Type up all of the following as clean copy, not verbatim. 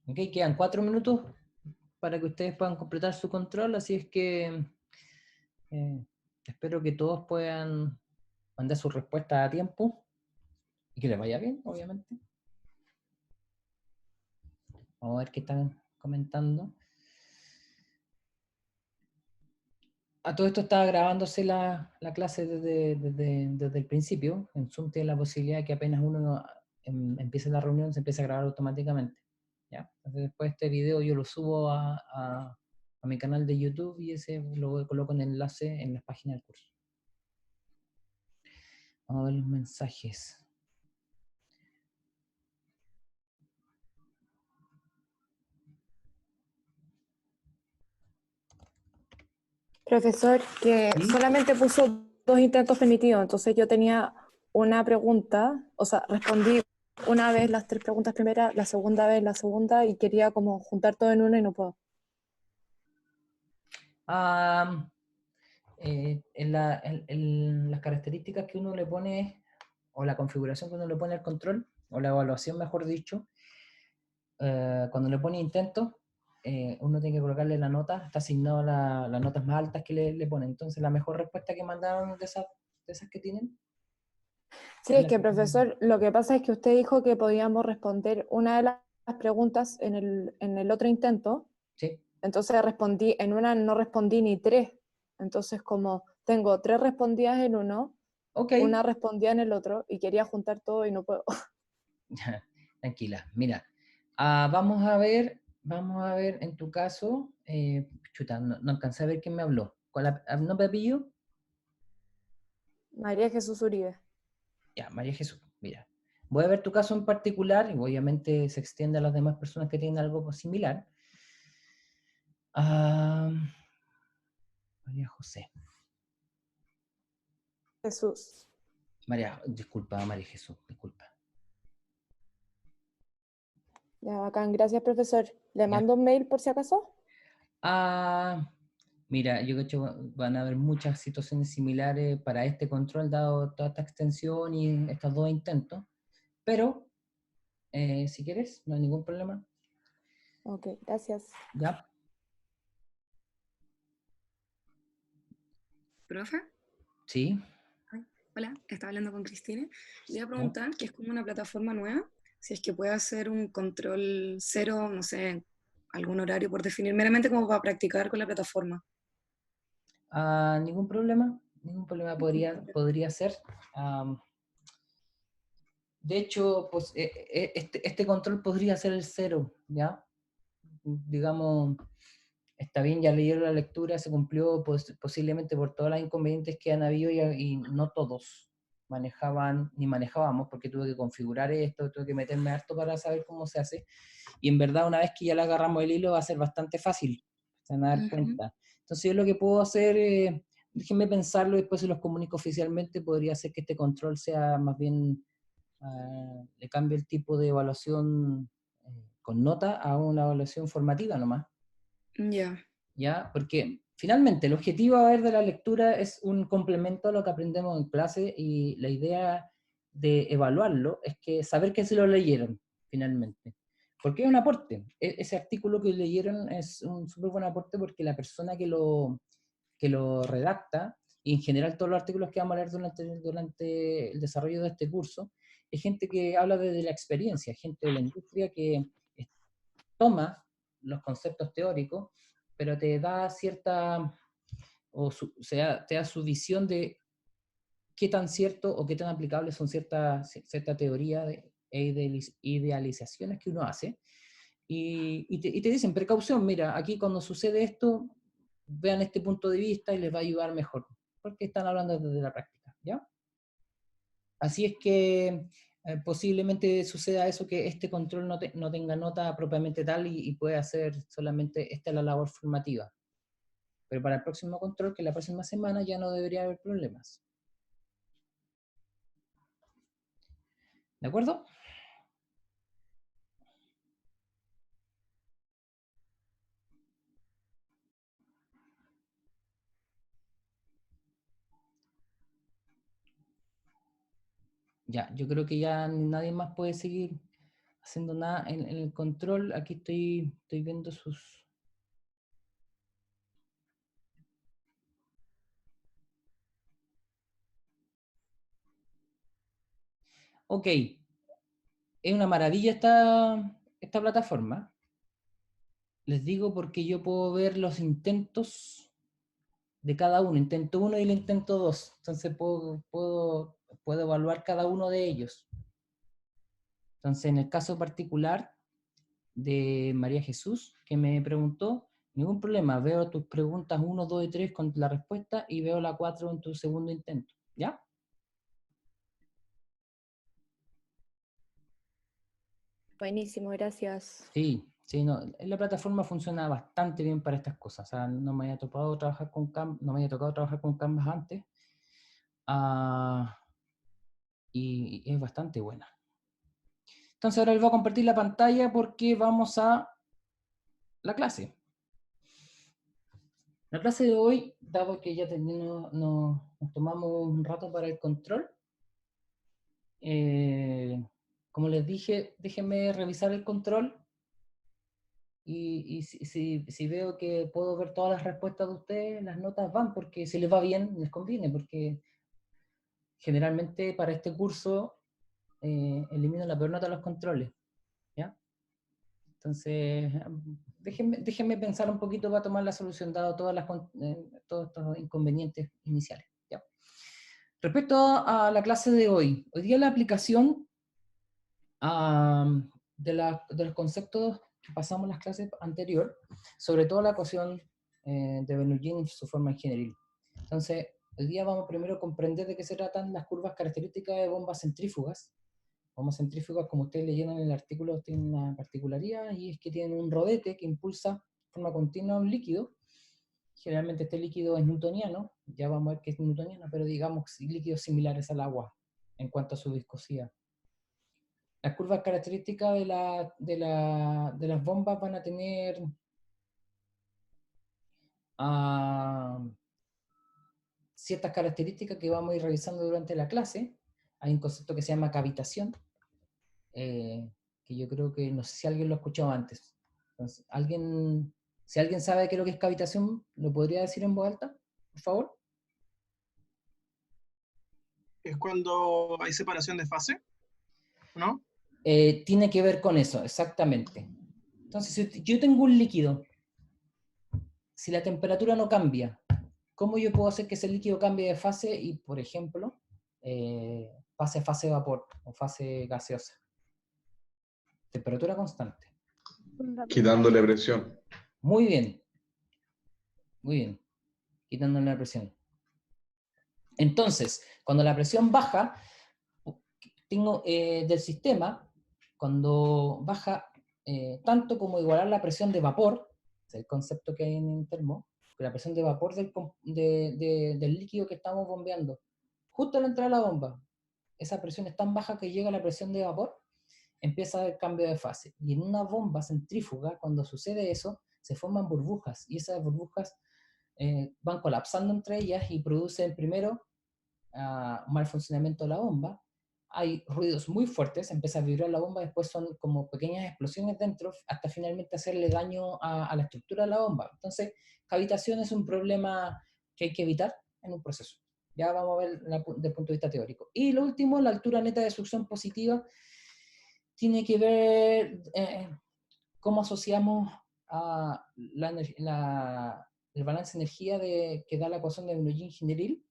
Ok, quedan 4 minutos para que ustedes puedan completar su control, así es que eh, espero que todos puedan mandar su respuesta a tiempo y que les vaya bien, obviamente. Vamos a ver qué están comentando. A todo esto estaba grabándose la clase desde el principio. En Zoom tiene la posibilidad de que apenas uno empiece la reunión, se empiece a grabar automáticamente. ¿Ya? Entonces después este video yo lo subo a mi canal de YouTube y ese lo coloco en el enlace en la página del curso. Vamos a ver los mensajes. Profesor, que ¿Sí? solamente puso 2 intentos permitidos, entonces yo tenía una pregunta, o sea, respondí una vez las 3 preguntas primeras, la segunda vez la segunda, y quería como juntar todo en una y no puedo. Ah, en las características que uno le pone, o la configuración que uno le pone al control, o la evaluación, mejor dicho, cuando le pone intento, uno tiene que colocarle la nota, está asignado las notas más altas que le pone. Entonces, la mejor respuesta que mandaron de esas que tienen, Sí, es es la que que... profesor, lo que pasa es que usted dijo que podíamos responder una de las preguntas en el otro intento, Sí, entonces respondí, en una no respondí ni 3, entonces como tengo 3 respondidas en uno, ok. una respondida en el otro, y quería juntar todo y no puedo. Tranquila, mira. Vamos a ver en tu caso, chuta, no alcancé a ver quién me habló. ¿Cuál nombre apellido? María Jesús Uribe. Ya, María Jesús, mira. Voy a ver tu caso en particular y obviamente se extiende a las demás personas que tienen algo similar. Ah, María José. Jesús. Disculpa, María Jesús, disculpa. Ya, bacán. Gracias, profesor. ¿Le ¿Ya? mando un mail por si acaso? Ah, mira, yo creo que van a haber muchas situaciones similares para este control, dado toda esta extensión y estos dos intentos, pero si quieres, no hay ningún problema. Ok, gracias. ¿Ya? ¿Profe? Sí. Ay, hola, estaba hablando con Cristina. Le iba a ¿Ya? preguntar, que es como una plataforma nueva, si es que puede hacer un control cero, no sé, algún horario por definir, meramente como para practicar con la plataforma. Ningún problema podría ser. Am, de hecho, pues, este control podría ser el cero, ¿ya? Digamos, está bien, ya leyeron la lectura, se cumplió posiblemente por todas las inconvenientes que han habido y no todos manejaban, ni manejábamos, porque tuve que configurar esto, tuve que meterme harto para saber cómo se hace, y en verdad una vez que ya le agarramos el hilo va a ser bastante fácil, se van a dar Ujú. cuenta. Entonces yo lo que puedo hacer, déjenme pensarlo y después se los comunico oficialmente, podría ser que este control sea más bien, le cambie el tipo de evaluación con nota a una evaluación formativa nomás. Ya. ¿Ya? Porque finalmente el objetivo a ver de la lectura es un complemento a lo que aprendemos en clase y la idea de evaluarlo es que saber que se lo leyeron finalmente. Porque es un aporte. Ese artículo que leyeron es un súper buen aporte porque la persona que lo redacta, y en general todos los artículos que vamos a leer durante el desarrollo de este curso, es gente que habla desde la experiencia, gente de la industria que toma los conceptos teóricos, pero te da cierta, te da su visión de qué tan cierto o qué tan aplicables son cierta teoría idealizaciones que uno hace. Y te dicen, precaución, mira, aquí cuando sucede esto, vean este punto de vista y les va a ayudar mejor, porque están hablando desde la práctica, ¿ya? Así es que posiblemente suceda eso, que este control no tenga nota propiamente tal y puede hacer solamente esta la labor formativa. Pero para el próximo control, que la próxima semana, ya no debería haber problemas. ¿De acuerdo? Ya, yo creo que ya nadie más puede seguir haciendo nada en el control. Aquí estoy viendo sus... Ok, es una maravilla esta plataforma. Les digo porque yo puedo ver los intentos de cada uno, intento 1 y el intento 2. Entonces puedo evaluar cada uno de ellos. Entonces, en el caso particular de María Jesús, que me preguntó, ningún problema, veo tus preguntas 1, 2 y 3 con la respuesta y veo la 4 en tu segundo intento. ¿Ya? Buenísimo, gracias. Sí, sí, no, la plataforma funciona bastante bien para estas cosas. O sea, no me haya tocado trabajar con no me haya tocado trabajar con Canvas antes. Y es bastante buena. Entonces ahora les voy a compartir la pantalla porque vamos a la clase. La clase de hoy, dado que ya nos tomamos un rato para el control, como les dije, déjenme revisar el control y si veo que puedo ver todas las respuestas de ustedes, las notas van, porque si les va bien, les conviene, porque generalmente para este curso elimino la peor nota de los controles. ¿Ya? Entonces, déjenme pensar un poquito para tomar la solución, dado todos estos inconvenientes iniciales. ¿Ya? Respecto a la clase de hoy día la aplicación de los conceptos que pasamos en las clases anteriores, sobre todo la ecuación de Bernoulli en su forma en general. Entonces, hoy día vamos primero a comprender de qué se tratan las curvas características de bombas centrífugas. Bombas centrífugas, como ustedes leyeron en el artículo, tienen una particularidad, y es que tienen un rodete que impulsa de forma continua un líquido. Generalmente este líquido es newtoniano, ya vamos a ver que es newtoniano, pero digamos líquidos similares al agua en cuanto a su viscosidad. Las curvas características de las bombas van a tener ciertas características que vamos a ir revisando durante la clase. Hay un concepto que se llama cavitación, que yo creo que no sé si alguien lo ha escuchado antes. Entonces, si alguien sabe qué es lo que es cavitación, ¿lo podría decir en voz alta, por favor? Es cuando hay separación de fase, ¿no? Tiene que ver con eso, exactamente. Entonces, si yo tengo un líquido, si la temperatura no cambia, ¿cómo yo puedo hacer que ese líquido cambie de fase y, por ejemplo, pase a fase de vapor o fase gaseosa? Temperatura constante. Quitándole presión. Muy bien. Muy bien. Quitándole la presión. Entonces, cuando la presión baja, tengo del sistema, cuando baja tanto como igualar la presión de vapor, es el concepto que hay en el termo, que la presión de vapor del líquido que estamos bombeando, justo al entrar a la bomba, esa presión es tan baja que llega a la presión de vapor, empieza el cambio de fase. Y en una bomba centrífuga, cuando sucede eso, se forman burbujas, y esas burbujas van colapsando entre ellas y producen primero un mal funcionamiento de la bomba. Hay ruidos muy fuertes, empieza a vibrar la bomba, después son como pequeñas explosiones dentro, hasta finalmente hacerle daño a la estructura de la bomba. Entonces, cavitación es un problema que hay que evitar en un proceso. Ya vamos a ver desde el punto de vista teórico. Y lo último, la altura neta de succión positiva, tiene que ver cómo asociamos a el balance de energía que da la ecuación de Bernoulli-Generil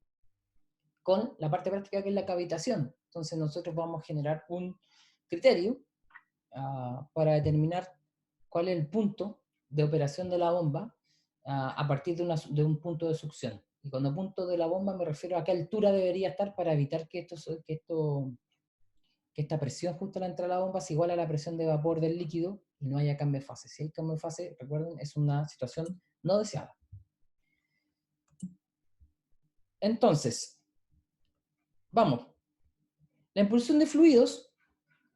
con la parte práctica, que es la cavitación. Entonces nosotros vamos a generar un criterio para determinar cuál es el punto de operación de la bomba a partir de un punto de succión. Y cuando punto de la bomba me refiero a qué altura debería estar para evitar que esta presión justo a la entrada de la bomba es igual a la presión de vapor del líquido y no haya cambio de fase. Si hay cambio de fase, recuerden, es una situación no deseada. Entonces, vamos. La impulsión de fluidos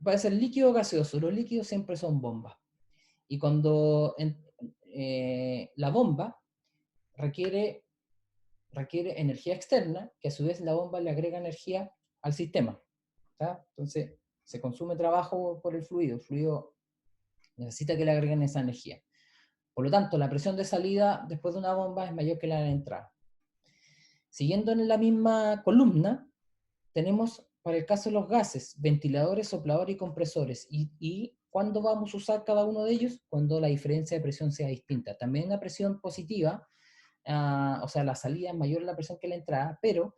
va a ser líquido o gaseoso. Los líquidos siempre son bombas. Y cuando la bomba requiere energía externa, que a su vez la bomba le agrega energía al sistema. ¿Tá? Entonces, se consume trabajo por el fluido necesita que le agreguen esa energía. Por lo tanto, la presión de salida después de una bomba es mayor que la de entrada. Siguiendo en la misma columna, tenemos para el caso de los gases, ventiladores, sopladores y compresores. ¿Y cuándo vamos a usar cada uno de ellos? Cuando la diferencia de presión sea distinta. También la presión positiva, o sea, la salida es mayor la presión que la entrada, pero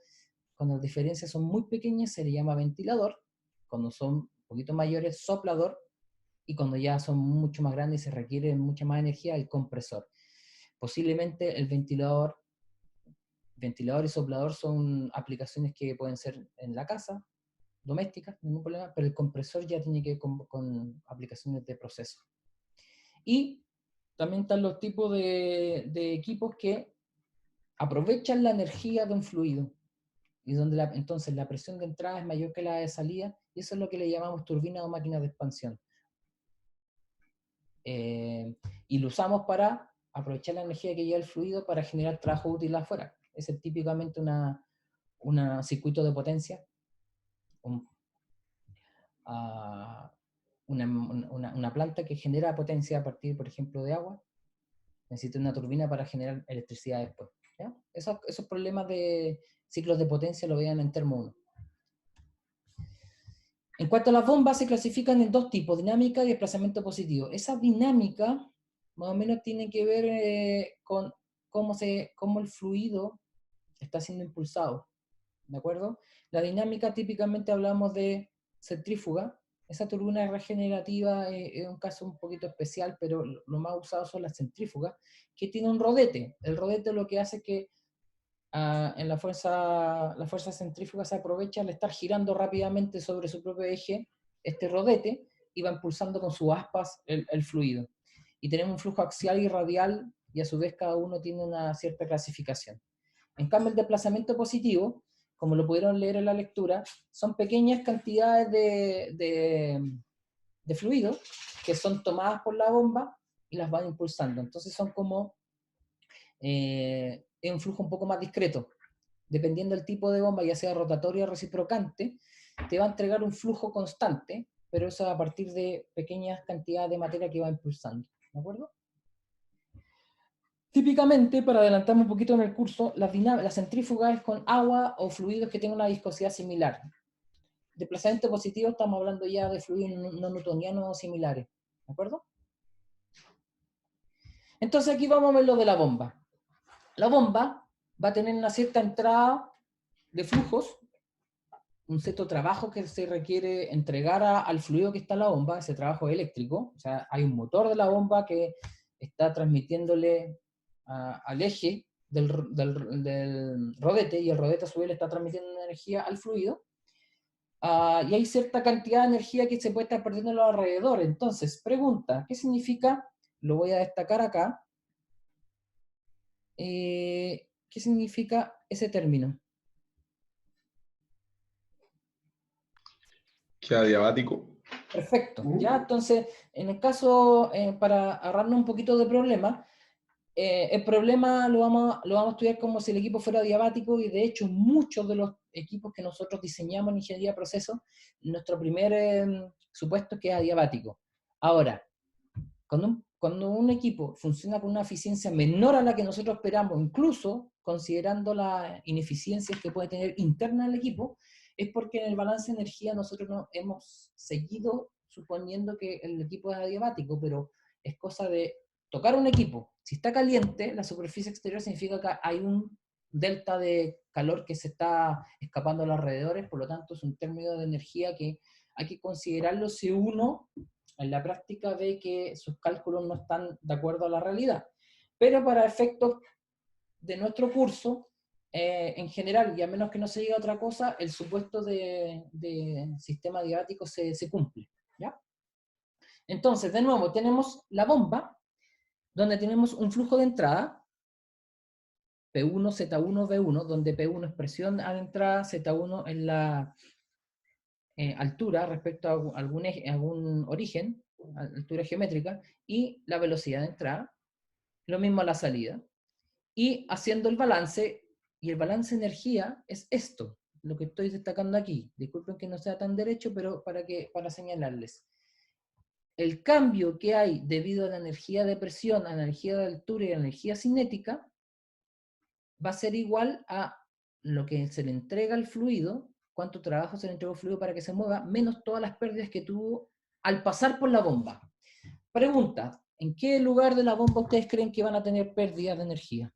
cuando las diferencias son muy pequeñas se le llama ventilador, cuando son un poquito mayores, soplador, y cuando ya son mucho más grandes y se requiere mucha más energía, el compresor. Posiblemente el ventilador y soplador son aplicaciones que pueden ser en la casa, domésticas, ningún problema, pero el compresor ya tiene que ver con aplicaciones de proceso. Y también están los tipos de equipos que aprovechan la energía de un fluido, y donde entonces la presión de entrada es mayor que la de salida, y eso es lo que le llamamos turbinas o máquinas de expansión. Y lo usamos para aprovechar la energía que lleva el fluido para generar trabajo útil afuera. Es típicamente un circuito de potencia, una planta que genera potencia a partir, por ejemplo, de agua, necesita una turbina para generar electricidad después. ¿Ya? Esos problemas de ciclos de potencia lo vean en termo 1. En cuanto a las bombas, se clasifican en dos tipos, dinámica y desplazamiento positivo. Esa dinámica, más o menos, tiene que ver con cómo el fluido está siendo impulsado, ¿de acuerdo? La dinámica, típicamente hablamos de centrífuga. Esa turbina regenerativa es un caso un poquito especial, pero lo más usado son las centrífugas, que tiene un rodete. El rodete lo que hace es que en la fuerza centrífuga se aprovecha al estar girando rápidamente sobre su propio eje este rodete y va impulsando con sus aspas el fluido. Y tenemos un flujo axial y radial, y a su vez cada uno tiene una cierta clasificación. En cambio, el desplazamiento positivo, como lo pudieron leer en la lectura, son pequeñas cantidades de fluido que son tomadas por la bomba y las van impulsando. Entonces son como es un flujo un poco más discreto. Dependiendo del tipo de bomba, ya sea rotatoria o reciprocante, te va a entregar un flujo constante, pero eso a partir de pequeñas cantidades de materia que va impulsando. ¿De acuerdo? Típicamente, para adelantarme un poquito en el curso, la centrífuga es con agua o fluidos que tengan una viscosidad similar. Desplazamiento positivo, estamos hablando ya de fluidos no newtonianos o similares. ¿De acuerdo? Entonces aquí vamos a ver lo de la bomba. La bomba va a tener una cierta entrada de flujos, un cierto trabajo que se requiere entregar al fluido que está en la bomba, ese trabajo eléctrico. O sea, hay un motor de la bomba que está transmitiéndole al eje del rodete, y el rodete a su vez le está transmitiendo energía al fluido. Y hay cierta cantidad de energía que se puede estar perdiendo a los alrededores. Entonces, pregunta, ¿qué significa? Lo voy a destacar acá. ¿Qué significa ese término? Que adiabático. Perfecto. Ya, entonces, en el caso, para ahorrarnos un poquito de problema, el problema lo vamos a estudiar como si el equipo fuera adiabático, y de hecho muchos de los equipos que nosotros diseñamos en ingeniería de procesos, nuestro primer supuesto es que es adiabático. Ahora, cuando un equipo funciona con una eficiencia menor a la que nosotros esperamos, incluso considerando las ineficiencias que puede tener interna el equipo, es porque en el balance de energía nosotros no hemos seguido suponiendo que el equipo es adiabático, pero es cosa de tocar un equipo. Si está caliente, la superficie exterior significa que hay un delta de calor que se está escapando a los alrededores, por lo tanto es un término de energía que hay que considerarlo si uno en la práctica ve que sus cálculos no están de acuerdo a la realidad. Pero para efectos de nuestro curso, en general, y a menos que no se diga otra cosa, el supuesto de sistema adiabático se cumple. ¿Ya? Entonces, de nuevo, tenemos la bomba, donde tenemos un flujo de entrada, P1, Z1, V1, donde P1 es presión a la entrada, Z1 es la altura respecto a algún origen, altura geométrica, y la velocidad de entrada, lo mismo a la salida. Y haciendo el balance, y el balance de energía es esto. lo que estoy destacando aquí. Disculpen que no sea tan derecho, pero para señalarles. El cambio que hay debido a la energía de presión, a la energía de altura y a la energía cinética va a ser igual a lo que se le entrega al fluido, cuánto trabajo se le entregó al fluido para que se mueva, menos todas las pérdidas que tuvo al pasar por la bomba. Pregunta, ¿en qué lugar de la bomba ustedes creen que van a tener pérdidas de energía?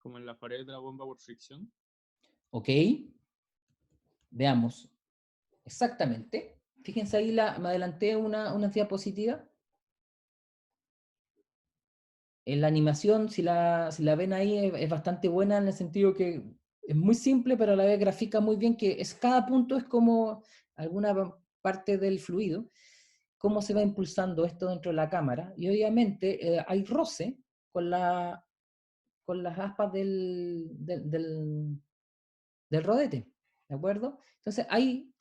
Como en la pared de la bomba por fricción. ¿Ok? Veamos. Exactamente. Fíjense ahí, me adelanté una diapositiva. En la animación, si la ven ahí, es bastante buena en el sentido que es muy simple, pero a la vez grafica muy bien que cada punto es como alguna parte del fluido, cómo se va impulsando esto dentro de la cámara. Y obviamente hay roce con las aspas del rodete, ¿de acuerdo? Entonces ahí,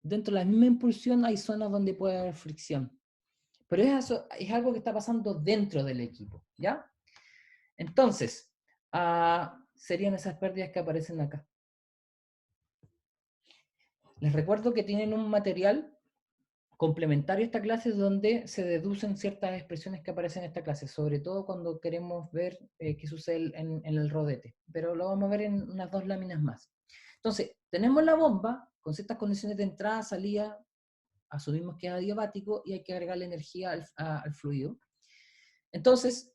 dentro de la misma impulsión, hay zonas donde puede haber fricción. Pero es algo que está pasando dentro del equipo, ¿ya? Entonces, serían esas pérdidas que aparecen acá. Les recuerdo que tienen un material complementario a esta clase donde se deducen ciertas expresiones que aparecen en esta clase, sobre todo cuando queremos ver qué sucede en el rodete, pero lo vamos a ver en unas 2 láminas más. Entonces, tenemos la bomba con ciertas condiciones de entrada, salida, asumimos que es adiabático y hay que agregarle energía al fluido. Entonces,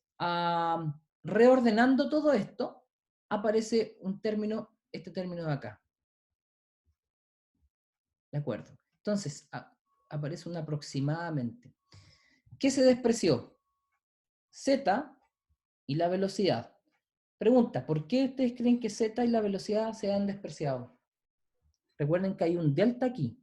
reordenando todo esto, aparece este término de acá. ¿De acuerdo? Entonces, aparece un aproximadamente. ¿Qué se despreció? Z y la velocidad. Pregunta, ¿por qué ustedes creen que Z y la velocidad se han despreciado? Recuerden que hay un delta aquí.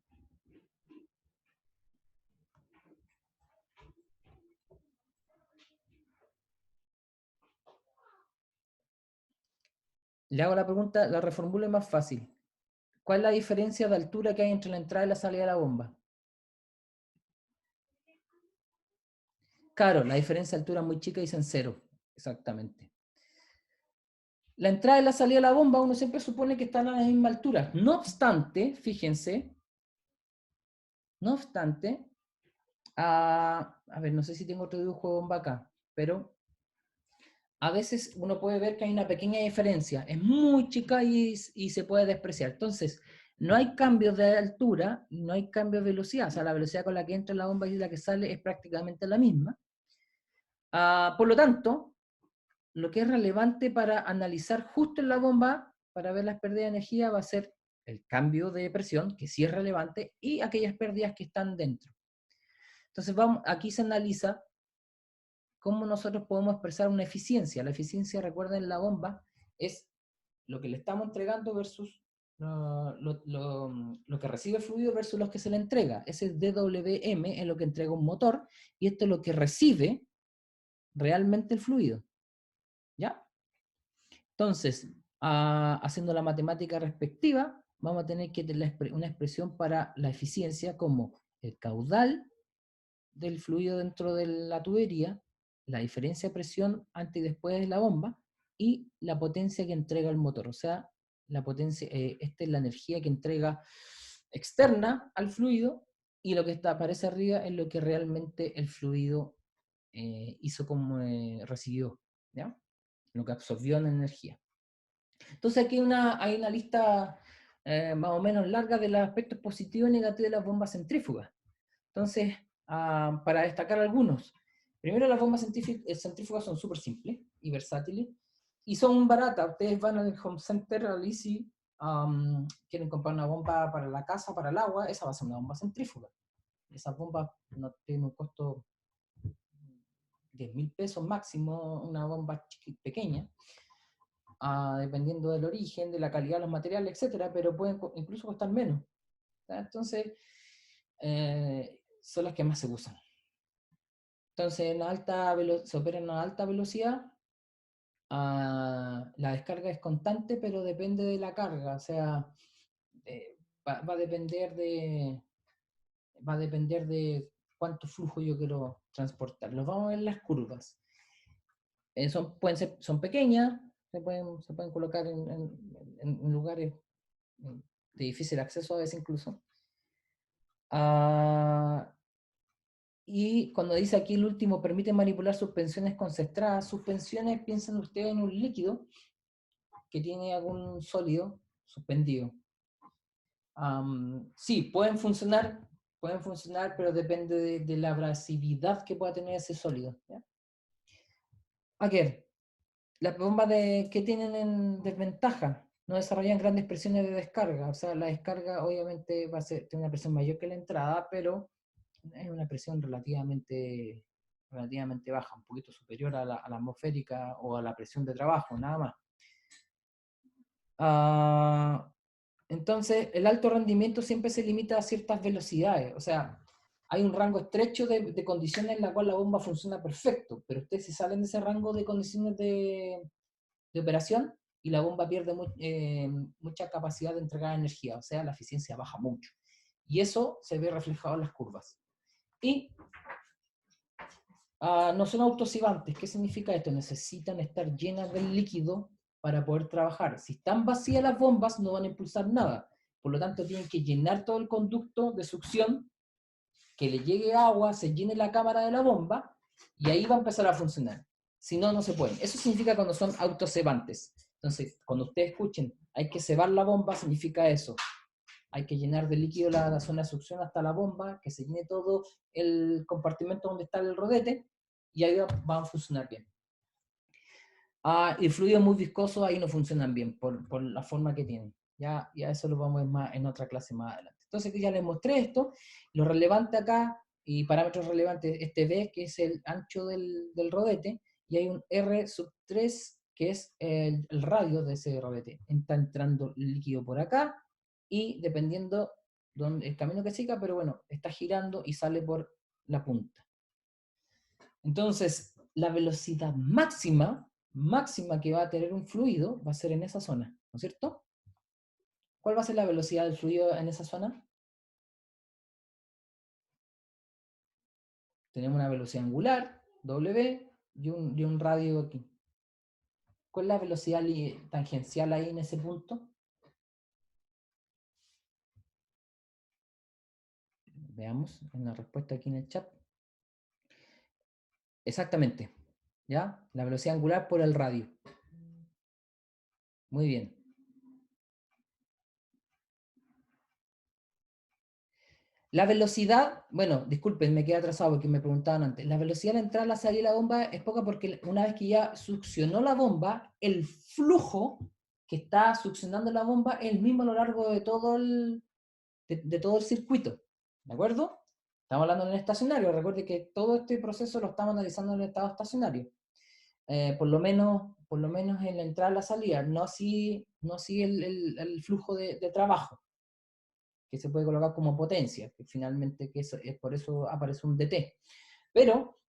Le hago la pregunta, la reformulo más fácil. ¿Cuál es la diferencia de altura que hay entre la entrada y la salida de la bomba? Claro, la diferencia de altura es muy chica, dicen 0. Exactamente. La entrada y la salida de la bomba uno siempre supone que están a la misma altura. No obstante, fíjense, a ver, no sé si tengo otro dibujo de bomba acá, pero a veces uno puede ver que hay una pequeña diferencia. Es muy chica y se puede despreciar. Entonces, no hay cambios de altura y no hay cambios de velocidad. O sea, la velocidad con la que entra la bomba y la que sale es prácticamente la misma. Por lo tanto, lo que es relevante para analizar justo en la bomba, para ver las pérdidas de energía, va a ser el cambio de presión, que sí es relevante, y aquellas pérdidas que están dentro. Entonces, aquí se analiza cómo nosotros podemos expresar una eficiencia. La eficiencia, recuerden, en la bomba es lo que le estamos entregando versus lo que recibe el fluido versus lo que se le entrega. Ese DWM es lo que entrega un motor, y esto es lo que recibe realmente el fluido. ¿Ya? Entonces, haciendo la matemática respectiva, vamos a tener que tener una expresión para la eficiencia como el caudal del fluido dentro de la tubería, la diferencia de presión antes y después de la bomba, y la potencia que entrega el motor. O sea, la potencia, esta es la energía que entrega externa al fluido, y lo que aparece arriba es lo que realmente el fluido hizo como recibió, ¿ya? Lo que absorbió en energía. Entonces aquí hay una lista más o menos larga de los aspectos positivos y negativos de las bombas centrífugas. Entonces, para destacar algunos. Primero, las bombas centrífugas son súper simples y versátiles, y son baratas. Ustedes van al Home Center, al Easy, quieren comprar una bomba para la casa, para el agua, esa va a ser una bomba centrífuga. Esa bomba no tiene un costo de 10.000 pesos máximo, una bomba pequeña, dependiendo del origen, de la calidad de los materiales, etcétera, pero pueden incluso costar menos. Entonces, son las que más se usan. Entonces, se opera en una alta velocidad. La descarga es constante, pero depende de la carga. O sea, va a depender va a depender de cuánto flujo yo quiero transportar. Los vamos a ver en las curvas. Son pequeñas, se pueden colocar en lugares de difícil acceso a veces incluso. Y cuando dice aquí el último, permite manipular suspensiones concentradas. Suspensiones, piensen ustedes en un líquido que tiene algún sólido suspendido. Sí, pueden funcionar, pero depende de la abrasividad que pueda tener ese sólido. ¿Ya? Las bombas ¿qué tienen en desventaja? No desarrollan grandes presiones de descarga. O sea, la descarga obviamente va a tener una presión mayor que la entrada, pero es una presión relativamente baja, un poquito superior a la atmosférica o a la presión de trabajo, nada más. Entonces, el alto rendimiento siempre se limita a ciertas velocidades. O sea, hay un rango estrecho de condiciones en la cual la bomba funciona perfecto, pero ustedes se salen de ese rango de condiciones de operación y la bomba pierde mucha capacidad de entregar energía, o sea, la eficiencia baja mucho. Y eso se ve reflejado en las curvas. Y no son autosivantes. ¿Qué significa esto? Necesitan estar llenas del líquido para poder trabajar. Si están vacías las bombas, no van a impulsar nada. Por lo tanto, tienen que llenar todo el conducto de succión, que le llegue agua, se llene la cámara de la bomba, y ahí va a empezar a funcionar. Si no, no se pueden. Eso significa cuando son autocebantes. Entonces, cuando ustedes escuchen, hay que cebar la bomba, significa eso. Hay que llenar de líquido la zona de succión hasta la bomba, que se llene todo el compartimento donde está el rodete, y ahí van a funcionar bien. Y fluidos muy viscosos ahí no funcionan bien, por la forma que tienen. Ya eso lo vamos a ver más en otra clase más adelante. Entonces ya les mostré esto. Lo relevante acá, y parámetros relevantes, este B, que es el ancho del rodete, y hay un R3, que es el radio de ese rodete. Está entrando líquido por acá, y dependiendo el camino que siga, pero bueno, está girando y sale por la punta. Entonces, la velocidad máxima que va a tener un fluido va a ser en esa zona, ¿no es cierto? ¿Cuál va a ser la velocidad del fluido en esa zona? Tenemos una velocidad angular, W, y un radio aquí. ¿Cuál es la velocidad tangencial ahí en ese punto? Veamos en la respuesta aquí en el chat. Exactamente, ¿ya? La velocidad angular por el radio. Muy bien. La velocidad, bueno, disculpen, me quedé atrasado porque me preguntaban antes. La velocidad de entrar a la salida de la bomba es poca porque una vez que ya succionó la bomba, el flujo que está succionando la bomba es el mismo a lo largo de todo de todo el circuito. ¿De acuerdo? Estamos hablando en el estacionario. Recuerde que todo este proceso lo estamos analizando en el estado estacionario. Por lo menos en la entrada y la salida, no así el flujo de trabajo, que se puede colocar como potencia, que finalmente es por eso aparece un DT. Pero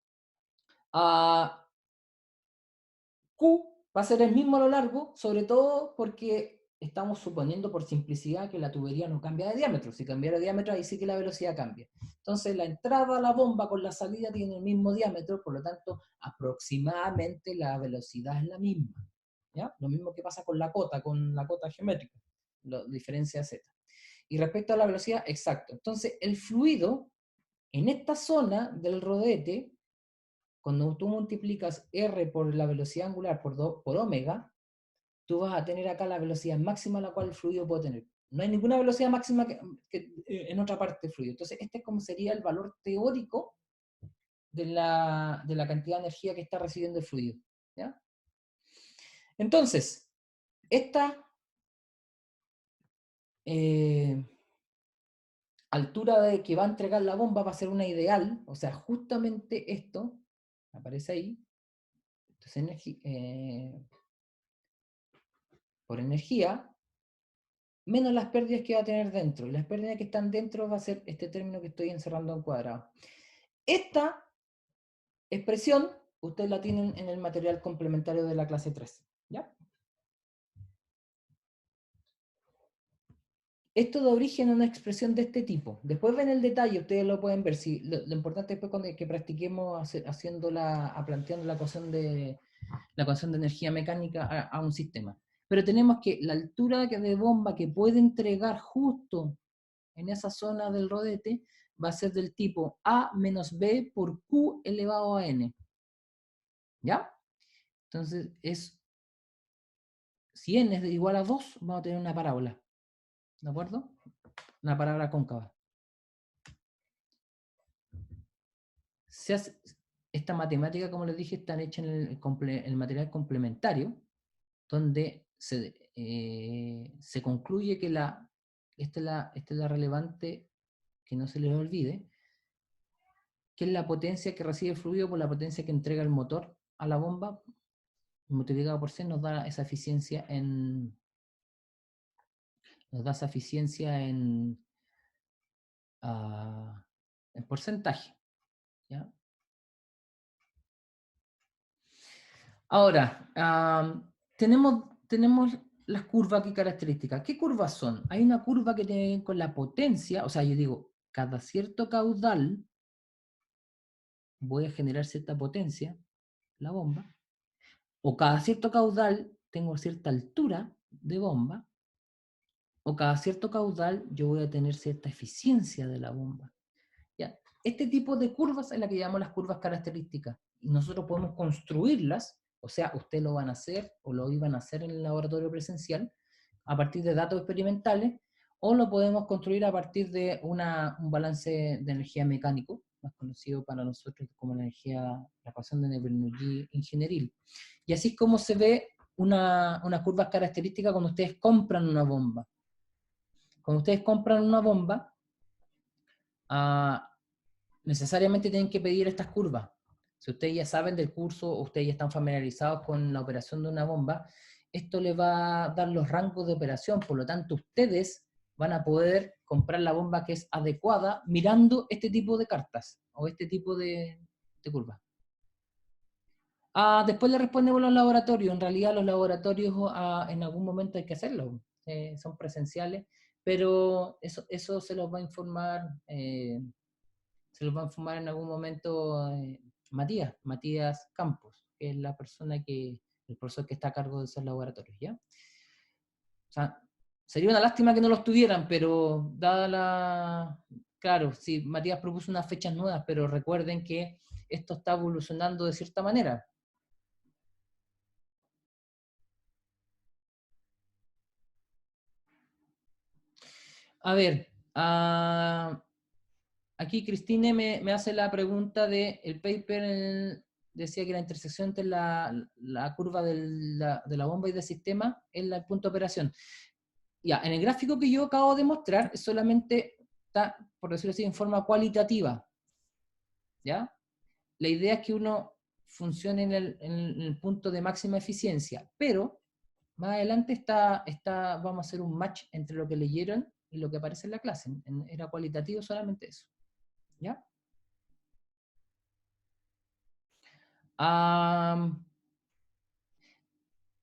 Q va a ser el mismo a lo largo, sobre todo porque estamos suponiendo por simplicidad que la tubería no cambia de diámetro. Si cambiara de diámetro, ahí sí que la velocidad cambia. Entonces la entrada a la bomba con la salida tiene el mismo diámetro, por lo tanto, aproximadamente la velocidad es la misma. ¿Ya? Lo mismo que pasa con la cota geométrica, la diferencia Z. Y respecto a la velocidad, exacto. Entonces, el fluido en esta zona del rodete, cuando tú multiplicas R por la velocidad angular por omega, tú vas a tener acá la velocidad máxima a la cual el fluido puede tener. No hay ninguna velocidad máxima que en otra parte del fluido. Entonces, este es como sería el valor teórico de la cantidad de energía que está recibiendo el fluido. ¿Ya? Entonces, esta altura de que va a entregar la bomba va a ser una ideal, o sea, justamente esto, aparece ahí, entonces por energía, menos las pérdidas que va a tener dentro, y las pérdidas que están dentro va a ser este término que estoy encerrando en cuadrado. Esta expresión, ustedes la tienen en el material complementario de la clase 3, ¿ya? esto da origen a una expresión de este tipo. Después ven el detalle, ustedes lo pueden ver. Si, lo importante es cuando que practiquemos planteando la ecuación de energía mecánica a un sistema. Pero tenemos que la altura de bomba que puede entregar justo en esa zona del rodete va a ser del tipo A menos B por Q elevado a N. ¿Ya? Entonces, si N es igual a 2, vamos a tener una parábola. ¿De acuerdo? Una parábola cóncava. Esta matemática, como les dije, está hecha en el material complementario, donde se concluye que esta es la relevante, que no se les olvide, que es la potencia que recibe el fluido por la potencia que entrega el motor a la bomba, multiplicado por C, nos da esa eficiencia en porcentaje. ¿Ya? Ahora, tenemos las curvas aquí características. ¿Qué curvas son? Hay una curva que tiene que ver con la potencia, o sea, yo digo, cada cierto caudal voy a generar cierta potencia, la bomba, o cada cierto caudal tengo cierta altura de bomba, o cada cierto caudal yo voy a tener cierta eficiencia de la bomba. ¿Ya? Este tipo de curvas es la que llamamos las curvas características. Y nosotros podemos construirlas, o sea, ustedes lo van a hacer, o lo iban a hacer en el laboratorio presencial, a partir de datos experimentales, o lo podemos construir a partir de un balance de energía mecánico, más conocido para nosotros como la ecuación de Bernoulli ingenieril. Y así es como se ve una curva característica cuando ustedes compran una bomba. Cuando ustedes compran una bomba, necesariamente tienen que pedir estas curvas. Si ustedes ya saben del curso, o ustedes ya están familiarizados con la operación de una bomba, esto les va a dar los rangos de operación, por lo tanto ustedes van a poder comprar la bomba que es adecuada mirando este tipo de cartas, o este tipo de curvas. Después le respondemos a los laboratorios. En realidad los laboratorios en algún momento hay que hacerlo, son presenciales, pero eso se los va a informar en algún momento Matías Campos, que es el profesor que está a cargo de esos laboratorios, ¿ya? O sea, sería una lástima que no los tuvieran, pero claro, sí, Matías propuso unas fechas nuevas, pero recuerden que esto está evolucionando de cierta manera. A ver, aquí Cristine me hace la pregunta de el paper, decía que la intersección entre la curva de la bomba y del sistema es el punto de operación. Ya, en el gráfico que yo acabo de mostrar, solamente está, por decirlo así, en forma cualitativa. ¿Ya? La idea es que uno funcione en el punto de máxima eficiencia, pero más adelante vamos a hacer un match entre lo que leyeron y lo que aparece en la clase. Era cualitativo solamente eso. ¿Ya?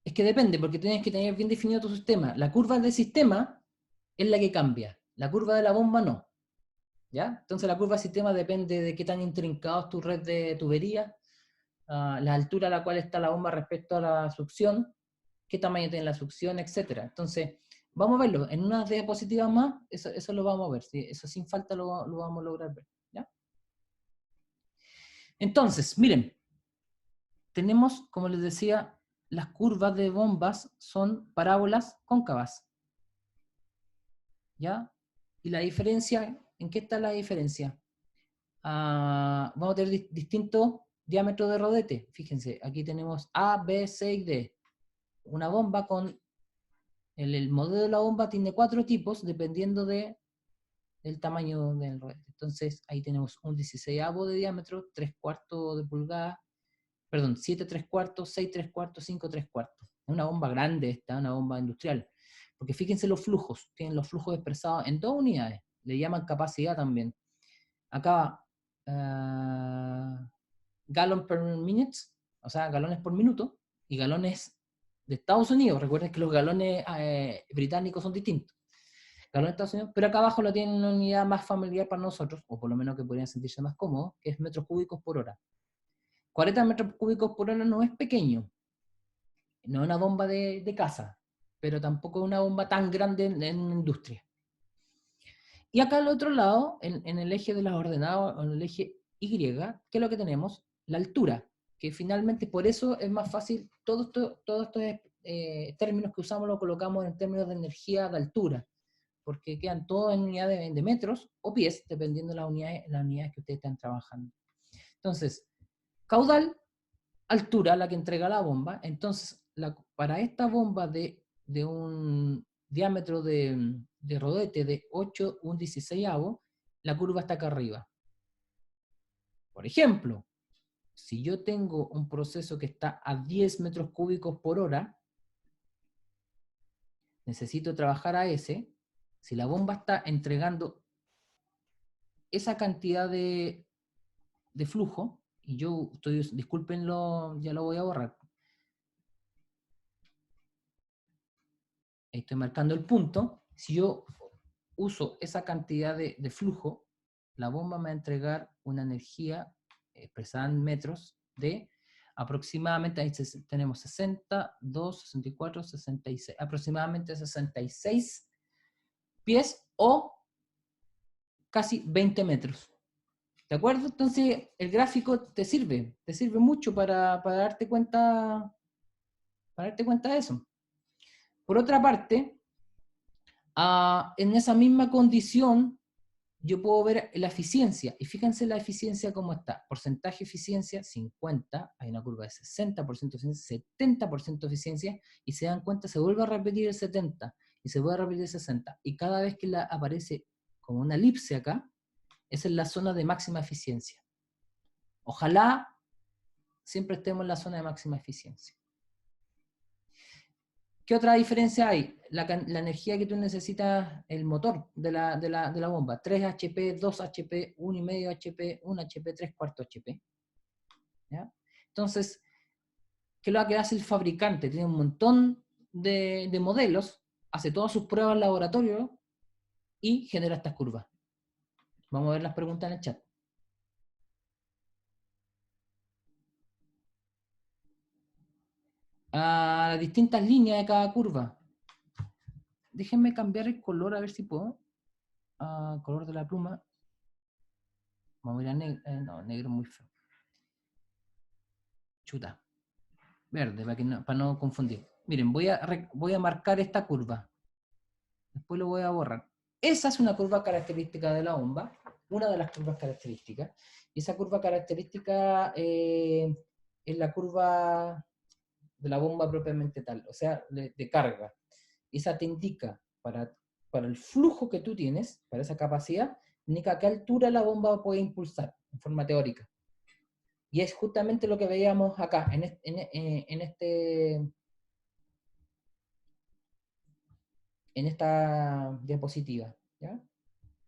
Es que depende, porque tienes que tener bien definido tu sistema. La curva del sistema es la que cambia. La curva de la bomba no. ¿Ya? Entonces la curva del sistema depende de qué tan intrincado es tu red de tubería, la altura a la cual está la bomba respecto a la succión, qué tamaño tiene la succión, etc. Entonces, vamos a verlo. En unas diapositivas más, eso lo vamos a ver. ¿Sí? Eso sin falta lo vamos a lograr ver. ¿Ya? Entonces, miren. Tenemos, como les decía, las curvas de bombas son parábolas cóncavas. ¿Ya? Y la diferencia, ¿en qué está la diferencia? Vamos a tener distintos diámetros de rodete. Fíjense, aquí tenemos A, B, C y D. Una bomba con... El modelo de la bomba tiene 4 tipos dependiendo del tamaño del rodete. Entonces, ahí tenemos un 16avo de diámetro, 3/4 de pulgada, perdón, 7 3/4, 6 3/4, 5 3/4. Es una bomba grande esta, una bomba industrial. Porque fíjense los flujos, tienen los flujos expresados en 2 unidades. Le llaman capacidad también. Acá, gallon per minute, o sea, galones por minuto, y galones de Estados Unidos. Recuerden que los galones británicos son distintos. galones de Estados Unidos, pero acá abajo lo tienen una unidad más familiar para nosotros, o por lo menos que podrían sentirse más cómodos, que es metros cúbicos por hora. 40 metros cúbicos por hora no es pequeño, no es una bomba de casa, pero tampoco es una bomba tan grande en una industria. Y acá al otro lado, en el eje de las ordenadas, en el eje Y, ¿qué es lo que tenemos? La altura, que finalmente por eso es más fácil, todos estos términos que usamos los colocamos en términos de energía de altura, porque quedan todos en unidades de metros o pies, dependiendo de las unidades que ustedes están trabajando. Entonces, caudal, altura, la que entrega la bomba. Entonces, para esta bomba de un diámetro de rodete de 8, un 16avo, la curva está acá arriba. Por ejemplo, si yo tengo un proceso que está a 10 metros cúbicos por hora, necesito trabajar a ese. Si la bomba está entregando esa cantidad de flujo, y yo estoy, discúlpenlo, ya lo voy a borrar. Ahí estoy marcando el punto. Si yo uso esa cantidad de flujo, la bomba me va a entregar una energía expresada en metros de aproximadamente, ahí tenemos 62, 64, 66, aproximadamente 66 pies o casi 20 metros. ¿De acuerdo? Entonces, el gráfico te sirve mucho para darte cuenta de eso. Por otra parte, en esa misma condición, yo puedo ver la eficiencia, y fíjense la eficiencia cómo está. Porcentaje de eficiencia, 50, hay una curva de 60% de eficiencia, 70% de eficiencia, y se dan cuenta, se vuelve a repetir el 70, y se vuelve a repetir el 60, y cada vez que aparece como una elipse acá, esa es la zona de máxima eficiencia. Ojalá siempre estemos en la zona de máxima eficiencia. ¿Qué otra diferencia hay? La energía que tú necesitas, el motor de la bomba. 3 HP, 2 HP, 1,5 HP, 1 HP, 3/4 HP. ¿Ya? Entonces, ¿qué es lo que hace el fabricante? Tiene un montón de modelos, hace todas sus pruebas en laboratorio y genera estas curvas. Vamos a ver las preguntas en el chat. A las distintas líneas de cada curva. Déjenme cambiar el color a ver si puedo. Color de la pluma. Vamos a ir a negro. No, negro muy feo. Chuta. Verde, para no confundir. Miren, voy a marcar esta curva. Después lo voy a borrar. Esa es una curva característica de la bomba. Una de las curvas características. Y esa curva característica es la curva de la bomba propiamente tal. O sea, de carga. Esa te indica para el flujo que tú tienes, para esa capacidad, indica a qué altura la bomba puede impulsar, en forma teórica. Y es justamente lo que veíamos acá, en esta diapositiva, ¿ya?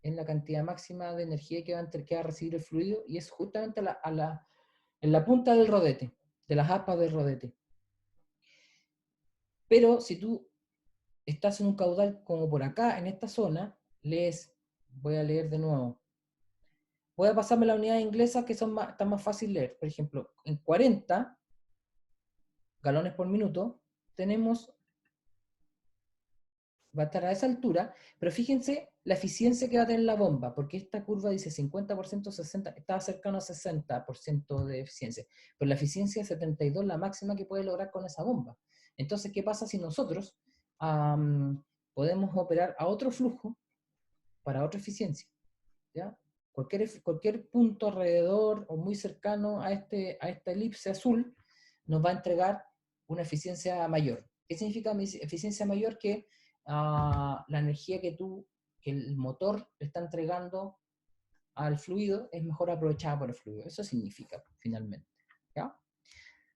En la cantidad máxima de energía que va a recibir el fluido, y es justamente en la punta del rodete, de las aspas del rodete. Pero si tú estás en un caudal como por acá, en esta zona, voy a leer de nuevo. Voy a pasarme la unidad inglesa que están más fácil leer. Por ejemplo, en 40 galones por minuto, va a estar a esa altura, pero fíjense la eficiencia que va a tener la bomba, porque esta curva dice 50%, 60%, está cercano a 60% de eficiencia, pero la eficiencia es 72, la máxima que puede lograr con esa bomba. Entonces, ¿qué pasa si nosotros podemos operar a otro flujo para otra eficiencia? ¿Ya? Cualquier punto alrededor o muy cercano a esta elipse azul nos va a entregar una eficiencia mayor. ¿Qué significa eficiencia mayor? Que la energía que el motor le está entregando al fluido es mejor aprovechada por el fluido. Eso significa, finalmente. ¿Ya?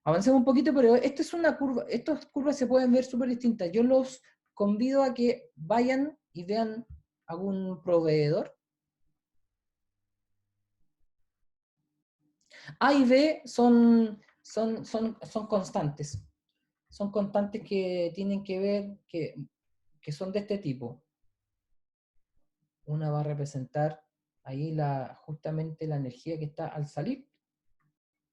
Avancemos un poquito, pero estas curvas se pueden ver súper distintas. Yo los convido a que vayan y vean algún proveedor. A y B son constantes. Son constantes que tienen que ver, que son de este tipo. una va a representar ahí justamente la energía que está al salir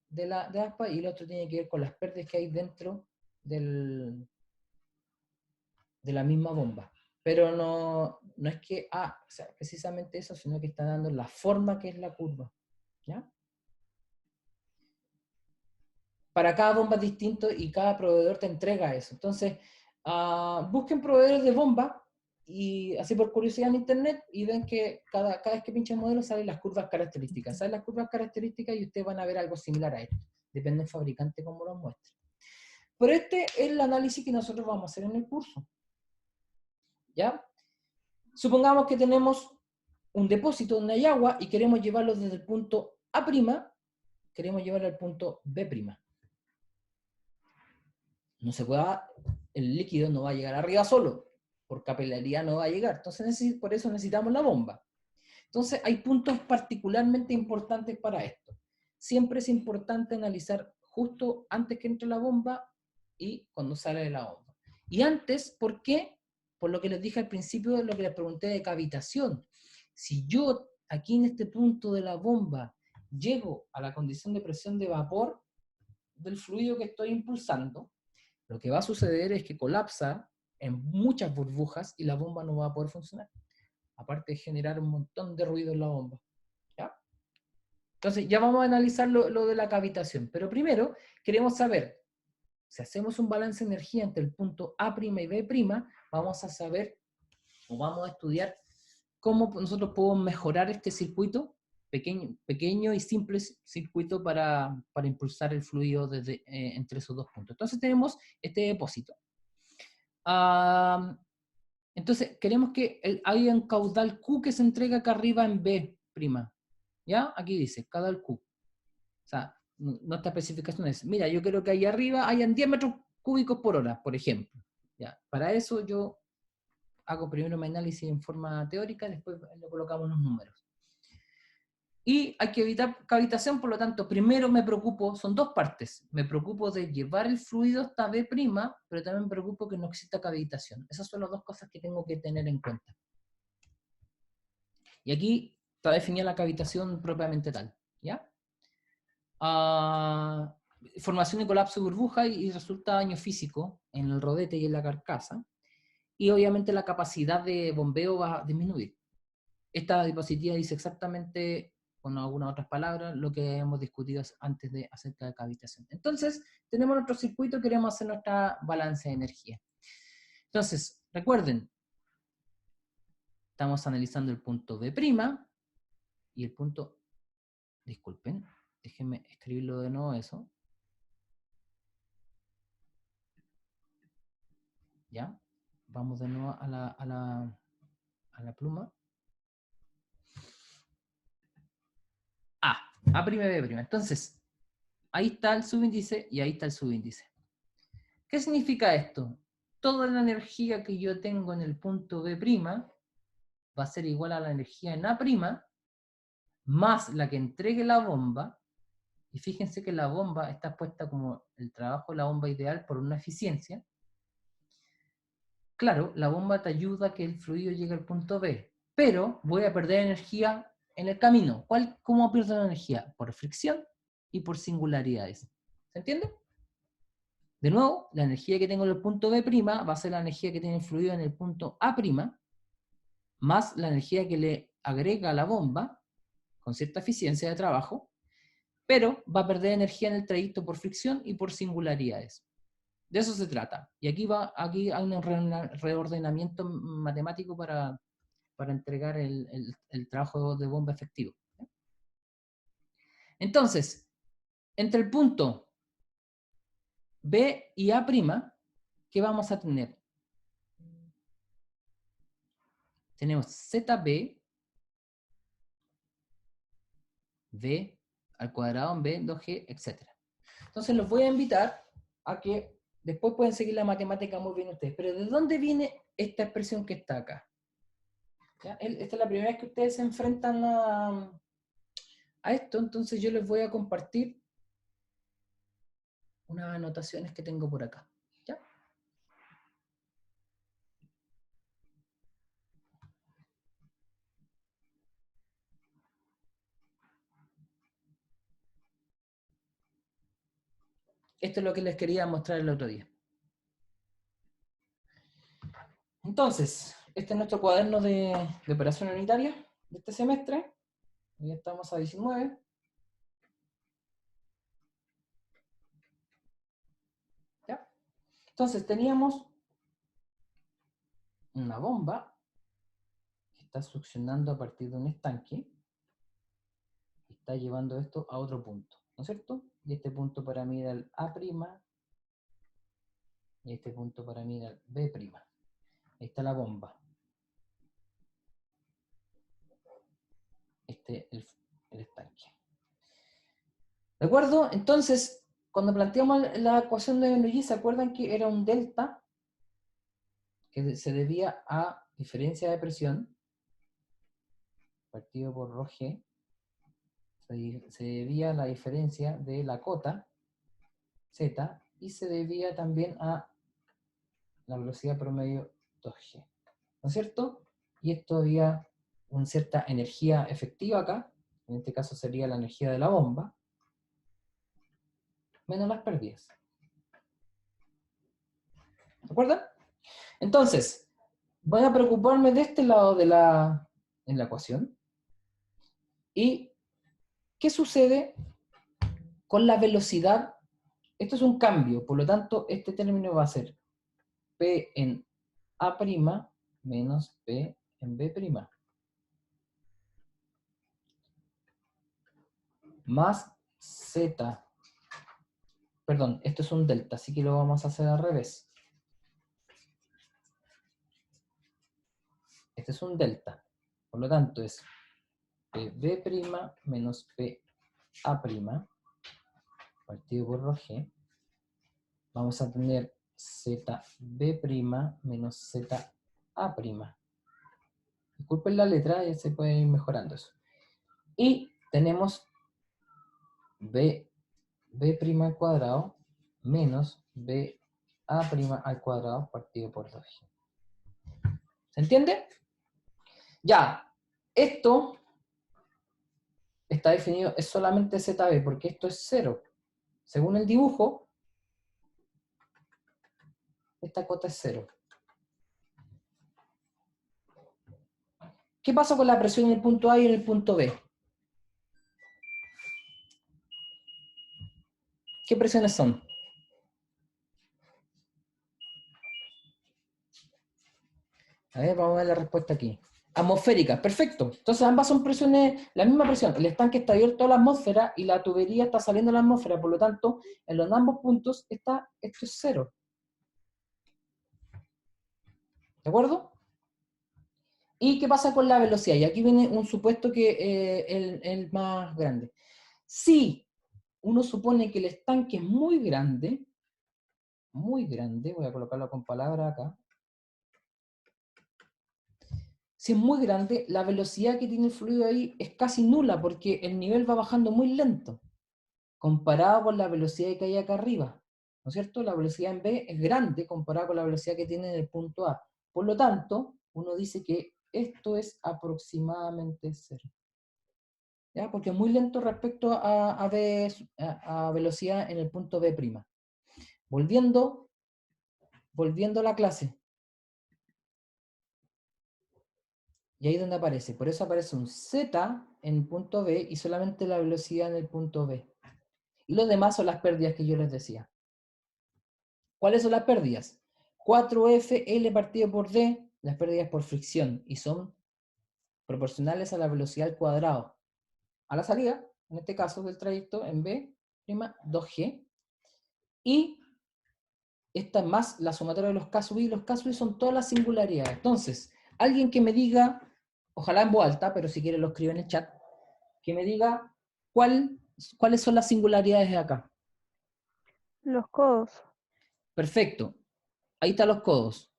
de ASPA, y el otro tiene que ver con las pérdidas que hay dentro de la misma bomba. Pero no es que, o sea, precisamente eso, sino que está dando la forma que es la curva. ¿Ya? Para cada bomba es distinto y cada proveedor te entrega eso. Entonces, busquen proveedores de bomba, y así por curiosidad en internet, y ven que cada vez que pinchan modelo salen las curvas características. Salen las curvas características y ustedes van a ver algo similar a esto. Depende del fabricante cómo lo muestre. Pero este es el análisis que nosotros vamos a hacer en el curso. ¿Ya? Supongamos que tenemos un depósito donde hay agua y queremos llevarlo desde el punto A', queremos llevarlo al punto B'. No se puede, el líquido no va a llegar arriba solo, por capilaridad no va a llegar. Entonces, por eso necesitamos la bomba. Entonces, hay puntos particularmente importantes para esto. Siempre es importante analizar justo antes que entre la bomba y cuando sale de la bomba. Y antes, ¿por qué? Por lo que les dije al principio, de lo que les pregunté de cavitación. Si yo, aquí en este punto de la bomba, llego a la condición de presión de vapor del fluido que estoy impulsando, lo que va a suceder es que colapsa en muchas burbujas y la bomba no va a poder funcionar. Aparte de generar un montón de ruido en la bomba. ¿Ya? Entonces, ya vamos a analizar lo de la cavitación. Pero primero, queremos saber, si hacemos un balance de energía entre el punto A' y B', vamos a saber, o vamos a estudiar, cómo nosotros podemos mejorar este circuito, pequeño y simple circuito para impulsar el fluido entre esos dos puntos. Entonces tenemos este depósito. Entonces queremos que haya un caudal Q que se entrega acá arriba en B'. ¿Ya? Aquí dice, caudal Q. O sea, nuestra especificación es, mira, yo quiero que ahí arriba hayan 10 metros cúbicos por hora, por ejemplo. ¿Ya? Para eso yo hago primero mi análisis en forma teórica, después le colocamos los números. Y hay que evitar cavitación, por lo tanto, primero me preocupo, son dos partes, me preocupo de llevar el fluido hasta B', pero también me preocupo que no exista cavitación. Esas son las dos cosas que tengo que tener en cuenta. Y aquí está definida la cavitación propiamente tal, ¿ya? Formación de colapso de burbuja y resulta daño físico en el rodete y en la carcasa, y obviamente la capacidad de bombeo va a disminuir. Esta diapositiva dice exactamente, con algunas otras palabras, lo que hemos discutido antes acerca de cavitación. Entonces, tenemos nuestro circuito, queremos hacer nuestra balance de energía. Entonces, recuerden, estamos analizando el punto B' y el punto, disculpen, déjenme escribirlo de nuevo eso. ¿Ya? Vamos de nuevo a la pluma. A', B'. Entonces, ahí está el subíndice y ahí está el subíndice. ¿Qué significa esto? Toda la energía que yo tengo en el punto B' va a ser igual a la energía en A', más la que entregue la bomba, y fíjense que la bomba está puesta como el trabajo de la bomba ideal por una eficiencia. Claro, la bomba te ayuda a que el fluido llegue al punto B, pero voy a perder energía en el camino. ¿Cómo pierdo la energía? Por fricción y por singularidades. ¿Se entiende? De nuevo, la energía que tengo en el punto B' va a ser la energía que tiene el fluido en el punto A', más la energía que le agrega la bomba, con cierta eficiencia de trabajo, pero va a perder energía en el trayecto por fricción y por singularidades. De eso se trata. Y aquí hay un reordenamiento matemático para entregar el trabajo de bomba efectivo. Entonces, entre el punto B y A', ¿qué vamos a tener? Tenemos ZB, B al cuadrado en B, 2G, etc. Entonces los voy a invitar a que después pueden seguir la matemática muy bien ustedes. Pero ¿de dónde viene esta expresión que está acá? ¿Ya? Esta es la primera vez que ustedes se enfrentan a esto, entonces yo les voy a compartir unas anotaciones que tengo por acá. ¿Ya? Esto es lo que les quería mostrar el otro día. Entonces, este es nuestro cuaderno de operación unitaria de este semestre. Ya estamos a 19. ¿Ya? Entonces, teníamos una bomba que está succionando a partir de un estanque y está llevando esto a otro punto, ¿no es cierto? Y este punto para mí era el A', y este punto para mí era el B'. Ahí está la bomba. Este es el estanque. ¿De acuerdo? Entonces, cuando planteamos la ecuación de Bernoulli, ¿se acuerdan que era un delta que se debía a diferencia de presión partido por ρg? Se debía a la diferencia de la cota z y se debía también a la velocidad promedio 2g. ¿No es cierto? Y esto había una cierta energía efectiva acá, en este caso sería la energía de la bomba, menos las pérdidas. ¿De acuerdo? Entonces, voy a preocuparme de este lado en la ecuación. ¿Y qué sucede con la velocidad? Esto es un cambio, por lo tanto, este término va a ser P en A' menos P en B'. Más Z. Perdón, esto es un delta, así que lo vamos a hacer al revés. Este es un delta. Por lo tanto, es PB' menos PA', partido por ρg. Vamos a tener ZB' menos ZA'. Disculpen la letra, ya se puede ir mejorando eso. Y tenemos B' al cuadrado menos BA' al cuadrado partido por 2G. ¿Se entiende? Ya, esto está definido, es solamente ZB, porque esto es 0. Según el dibujo, esta cota es 0. ¿Qué pasa con la presión en el punto A y en el punto B? ¿Qué presiones son? A ver, vamos a ver la respuesta aquí. Atmosféricas, perfecto. Entonces ambas son presiones, la misma presión. El estanque está abierto a la atmósfera y la tubería está saliendo de la atmósfera, por lo tanto, en los ambos puntos esto es 0. ¿De acuerdo? ¿Y qué pasa con la velocidad? Y aquí viene un supuesto que el más grande. Si uno supone que el estanque es muy grande, voy a colocarlo con palabras acá. Si es muy grande, la velocidad que tiene el fluido ahí es casi nula, porque el nivel va bajando muy lento, comparado con la velocidad que hay acá arriba. ¿No es cierto? La velocidad en B es grande comparada con la velocidad que tiene en el punto A. Por lo tanto, uno dice que esto es aproximadamente 0. ¿Ya? Porque es muy lento respecto a velocidad en el punto B'. Volviendo a la clase. Y ahí es donde aparece. Por eso aparece un Z en el punto B y solamente la velocidad en el punto B. Y los demás son las pérdidas que yo les decía. ¿Cuáles son las pérdidas? 4F partido por D, las pérdidas por fricción, y son proporcionales a la velocidad al cuadrado. A la salida, en este caso del trayecto, en B', 2G. Y esta es más la sumatoria de los KSUI. Los KSUI son todas las singularidades. Entonces, alguien que me diga, ojalá en voz alta, pero si quiere lo escribe en el chat, que me diga cuáles son las singularidades de acá. Los codos. Perfecto. Ahí están los codos.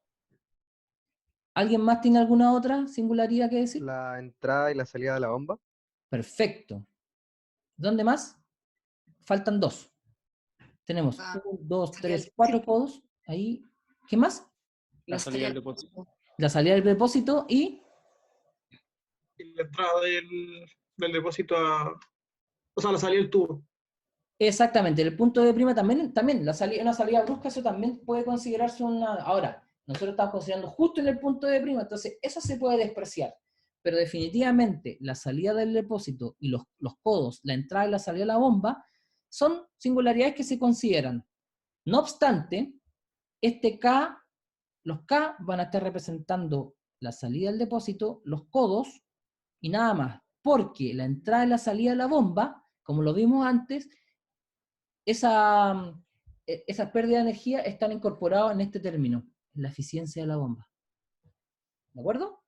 ¿Alguien más tiene alguna otra singularidad que decir? La entrada y la salida de la bomba. Perfecto. ¿Dónde más? Faltan 2. Tenemos 1, 2, 3, 4 codos. Ahí. ¿Qué más? La salida del depósito. La salida del depósito y Y la entrada del depósito o sea, la salida del tubo. Exactamente, el punto de prima también una salida brusca, eso también puede considerarse una... Ahora, nosotros estamos considerando justo en el punto de prima, entonces eso se puede despreciar. Pero definitivamente la salida del depósito y los codos, la entrada y la salida de la bomba, son singularidades que se consideran. No obstante, los K van a estar representando la salida del depósito, los codos y nada más. Porque la entrada y la salida de la bomba, como lo vimos antes, esas pérdidas de energía están incorporadas en este término, en la eficiencia de la bomba. ¿De acuerdo?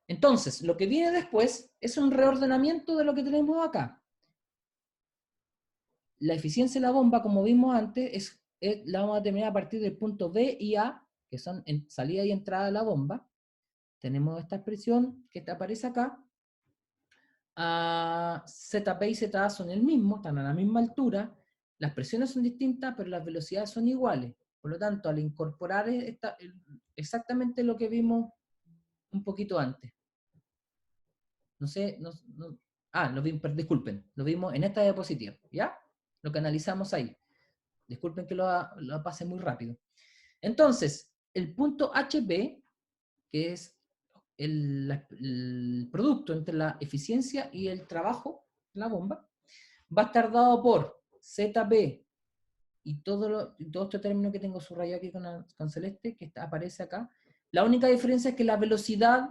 Entonces, lo que viene después es un reordenamiento de lo que tenemos acá. La eficiencia de la bomba, como vimos antes, la vamos a determinar a partir del punto B y A, que son salida y entrada de la bomba. Tenemos esta expresión que aparece acá. ZP y ZA son el mismo, están a la misma altura. Las presiones son distintas, pero las velocidades son iguales. Por lo tanto, al incorporar exactamente lo que vimos un poquito antes. No sé, disculpen, lo vimos en esta diapositiva, ¿ya? Lo que analizamos ahí. Disculpen que lo pase muy rápido. Entonces, el punto HB, que es el producto entre la eficiencia y el trabajo de la bomba, va a estar dado por ZB y todo este término que tengo subrayado aquí con celeste, que aparece acá. La única diferencia es que la velocidad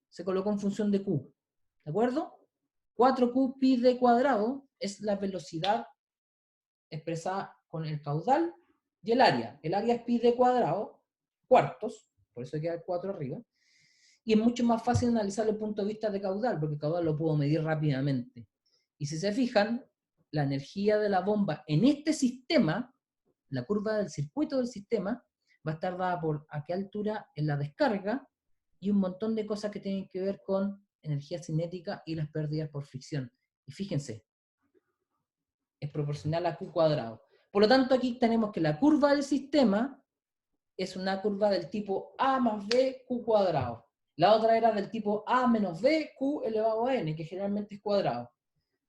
se colocó en función de Q. ¿De acuerdo? 4Q pi d cuadrado es la velocidad expresada con el caudal y el área. El área es pi d cuadrado, cuartos, por eso queda el 4 arriba. Y es mucho más fácil analizar el punto de vista de caudal, porque el caudal lo puedo medir rápidamente. Y si se fijan, la energía de la bomba en este sistema, la curva del circuito del sistema, va a estar dada por a qué altura en la descarga y un montón de cosas que tienen que ver con energía cinética y las pérdidas por fricción. Y fíjense, es proporcional a Q cuadrado. Por lo tanto, aquí tenemos que la curva del sistema es una curva del tipo A más B Q cuadrado. La otra era del tipo A menos B Q elevado a N, que generalmente es cuadrado.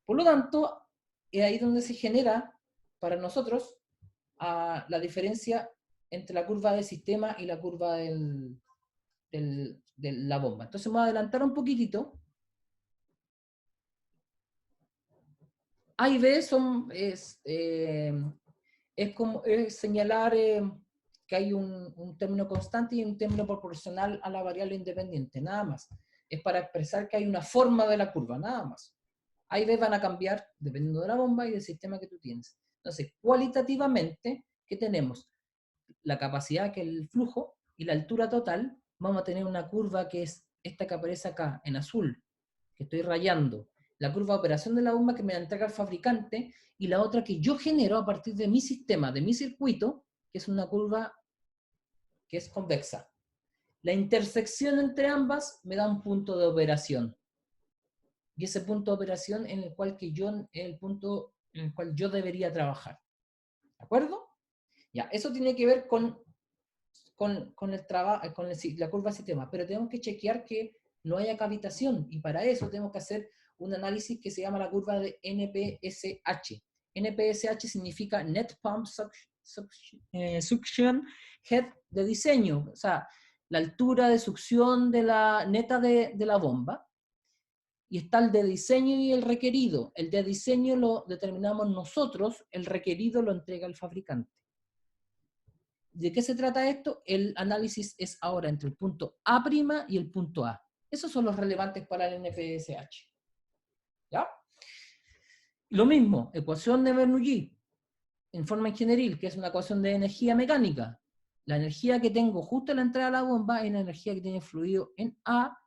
Por lo tanto, es ahí donde se genera, para nosotros, la diferencia entre la curva del sistema y la curva de la bomba. Entonces me voy a adelantar un poquitito. A y B es señalar que hay un término constante y un término proporcional a la variable independiente, nada más. Es para expresar que hay una forma de la curva, nada más. A y B van a cambiar dependiendo de la bomba y del sistema que tú tienes. Entonces, cualitativamente, ¿qué tenemos? La capacidad, que es el flujo, y la altura total. Vamos a tener una curva que es esta que aparece acá, en azul, que estoy rayando. La curva de operación de la bomba que me la entrega el fabricante, y la otra que yo genero a partir de mi sistema, de mi circuito, que es una curva que es convexa. La intersección entre ambas me da un punto de operación. Y ese punto de operación es el punto en el cual yo debería trabajar. ¿De acuerdo? Ya, eso tiene que ver con la curva de sistema, pero tenemos que chequear que no haya cavitación, y para eso tenemos que hacer un análisis que se llama la curva de NPSH. NPSH significa Net Pump Suction Head de diseño, o sea, la altura de succión de la neta de la bomba. Y está el de diseño y el requerido. El de diseño lo determinamos nosotros, el requerido lo entrega el fabricante. ¿De qué se trata esto? El análisis es ahora entre el punto A' y el punto A. Esos son los relevantes para el NPSH. ¿Ya? Lo mismo, ecuación de Bernoulli, en forma ingenieril, que es una ecuación de energía mecánica. La energía que tengo justo en la entrada de la bomba es la energía que tiene fluido en A,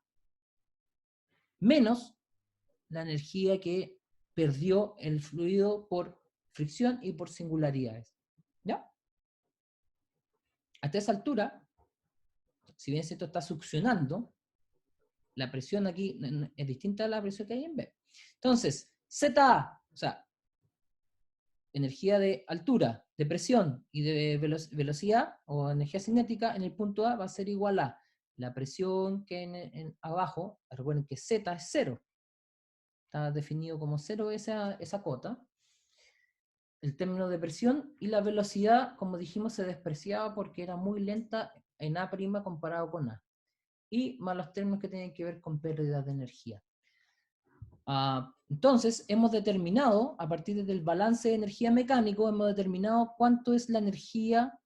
menos la energía que perdió el fluido por fricción y por singularidades. ¿Ya? Hasta esa altura, si bien esto está succionando, la presión aquí es distinta a la presión que hay en B. Entonces, ZA, o sea, energía de altura, de presión y de velocidad, o energía cinética, en el punto A va a ser igual a la presión que en abajo, recuerden que Z es 0. está definido como 0 esa cota, el término de presión, y la velocidad, como dijimos, se despreciaba porque era muy lenta en A' comparado con A. Y más los términos que tienen que ver con pérdidas de energía. Entonces, hemos determinado, a partir del balance de energía mecánico, hemos determinado cuánto es la energía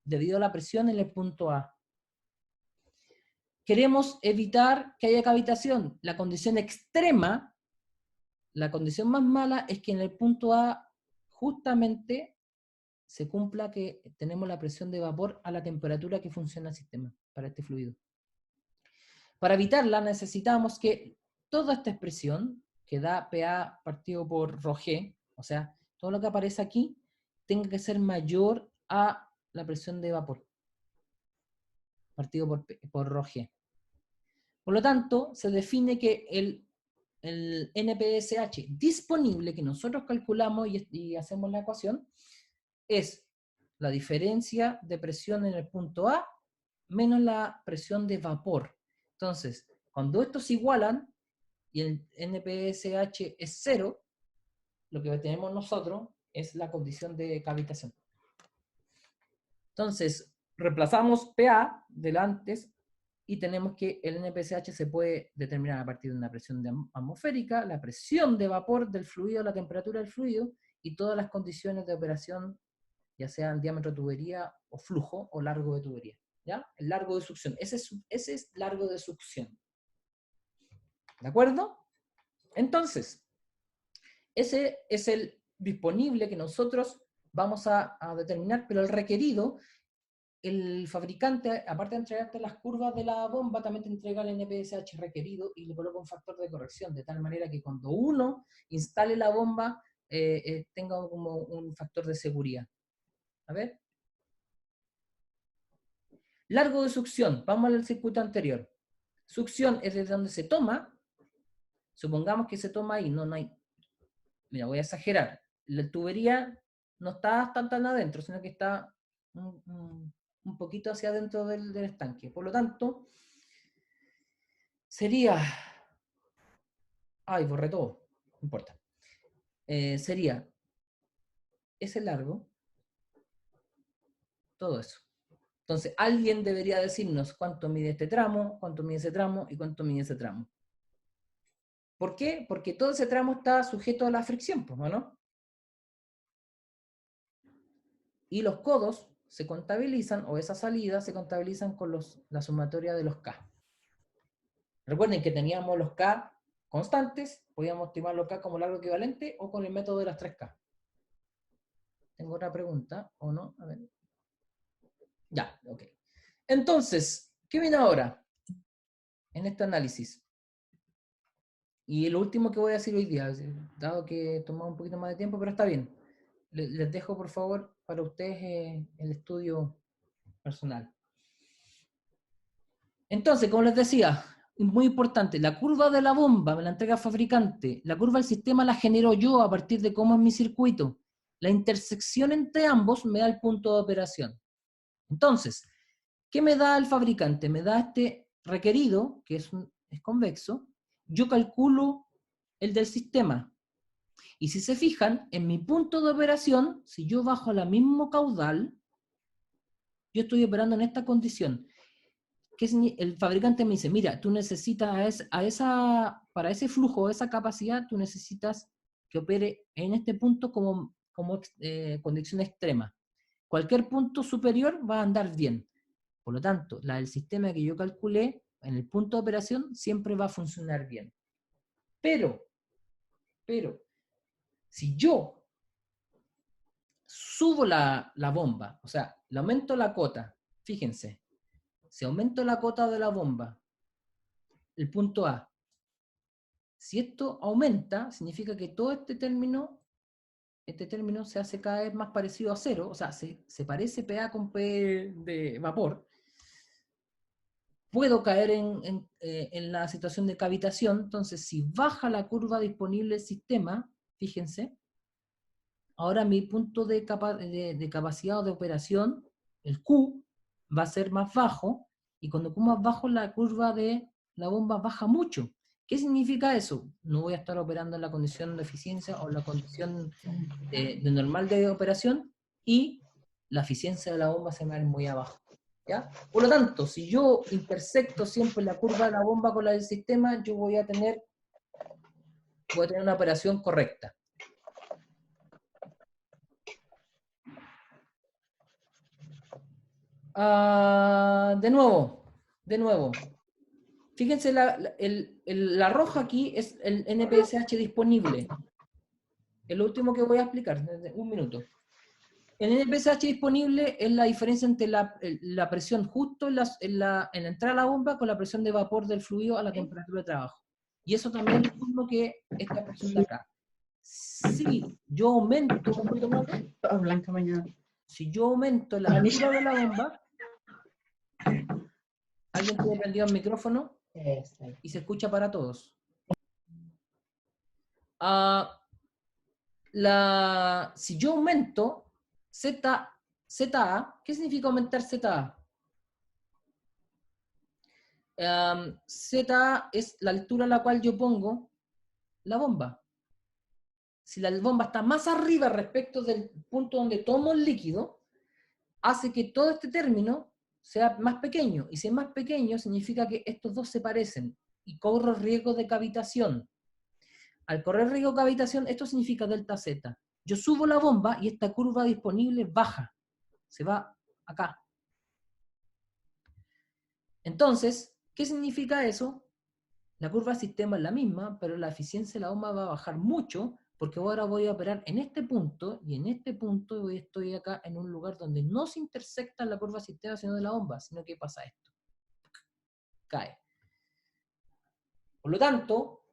debido a la presión en el punto A. Queremos evitar que haya cavitación. La condición extrema, la condición más mala, es que en el punto A justamente se cumpla que tenemos la presión de vapor a la temperatura que funciona el sistema para este fluido. Para evitarla necesitamos que toda esta expresión, que da PA partido por ρg, o sea, todo lo que aparece aquí, tenga que ser mayor a la presión de vapor, partido por ρg. Por lo tanto, se define que el NPSH disponible que nosotros calculamos y hacemos la ecuación es la diferencia de presión en el punto A menos la presión de vapor. Entonces, cuando estos se igualan y el NPSH es 0, lo que tenemos nosotros es la condición de cavitación. Entonces, reemplazamos PA delante y tenemos que el NPSH se puede determinar a partir de una presión atmosférica, la presión de vapor del fluido, la temperatura del fluido y todas las condiciones de operación, ya sean diámetro de tubería o flujo o largo de tubería. ¿Ya? El largo de succión. Ese es largo de succión. ¿De acuerdo? Entonces, ese es el disponible que nosotros vamos a determinar, pero el requerido, el fabricante, aparte de entregarte las curvas de la bomba, también te entrega el NPSH requerido y le coloca un factor de corrección, de tal manera que cuando uno instale la bomba, tenga como un factor de seguridad. A ver. Largo de succión, vamos al circuito anterior. Succión es desde donde se toma, supongamos que se toma ahí, no hay, mira, voy a exagerar, la tubería no está tan adentro, sino que está un poquito hacia adentro del estanque. Por lo tanto, sería, ay, borré todo, no importa. Sería ese largo, todo eso. Entonces, alguien debería decirnos cuánto mide este tramo, cuánto mide ese tramo y cuánto mide ese tramo. ¿Por qué? Porque todo ese tramo está sujeto a la fricción, ¿no? Y los codos se contabilizan, o esa salida se contabilizan con la sumatoria de los K. Recuerden que teníamos los K constantes, podíamos estimar los K como largo equivalente o con el método de las 3K. Tengo otra pregunta, ¿o no? A ver. Ya, ok. Entonces, ¿qué viene ahora en este análisis? Y lo último que voy a decir hoy día, dado que tomamos un poquito más de tiempo, pero está bien. Les dejo, por favor, para ustedes el estudio personal. Entonces, como les decía, muy importante, la curva de la bomba me la entrega el fabricante, la curva del sistema la genero yo a partir de cómo es mi circuito. La intersección entre ambos me da el punto de operación. Entonces, ¿qué me da el fabricante? Me da este requerido, que es convexo. Yo calculo el del sistema. Y si se fijan, en mi punto de operación, si yo bajo a la mismo caudal, yo estoy operando en esta condición. El fabricante me dice, mira, tú necesitas para ese flujo, esa capacidad, tú necesitas que opere en este punto como condición extrema. Cualquier punto superior va a andar bien. Por lo tanto, la del sistema que yo calculé en el punto de operación siempre va a funcionar bien. Pero, si yo subo la bomba, o sea, le aumento la cota, fíjense, si aumento la cota de la bomba, el punto A, si esto aumenta, significa que todo este término se hace cada vez más parecido a cero, o sea, se parece PA con P de vapor. Puedo caer en la situación de cavitación, entonces si baja la curva disponible del sistema, fíjense, ahora mi punto de capacidad o de operación, el Q, va a ser más bajo, y cuando Q más bajo, la curva de la bomba baja mucho. ¿Qué significa eso? No voy a estar operando en la condición de eficiencia o en la condición de normal de operación, y la eficiencia de la bomba se me va a ir muy abajo. ¿Ya? Por lo tanto, si yo intersecto siempre la curva de la bomba con la del sistema, yo voy a tener una operación correcta. De nuevo. Fíjense, la roja aquí es el NPSH disponible. Es lo último que voy a explicar, un minuto. El NPSH disponible es la diferencia entre la presión justo en la entrada a la bomba con la presión de vapor del fluido a la temperatura de trabajo. Y eso también es lo mismo que esta presión de acá. Si yo aumento la altura de la bomba, ¿alguien tiene prendido el micrófono? Y se escucha para todos. Si yo aumento ZA, ¿qué significa aumentar ZA? ZA es la altura a la cual yo pongo la bomba. Si la bomba está más arriba respecto del punto donde tomo el líquido, hace que todo este término sea más pequeño. Y si es más pequeño, significa que estos dos se parecen y corro riesgo de cavitación. Al correr riesgo de cavitación, esto significa delta Z. Yo subo la bomba y esta curva disponible baja. Se va acá. Entonces, ¿qué significa eso? La curva de sistema es la misma, pero la eficiencia de la bomba va a bajar mucho, porque ahora voy a operar en este punto, y en este punto estoy acá en un lugar donde no se intersecta la curva de sistema sino de la bomba, sino que pasa esto. Cae. Por lo tanto,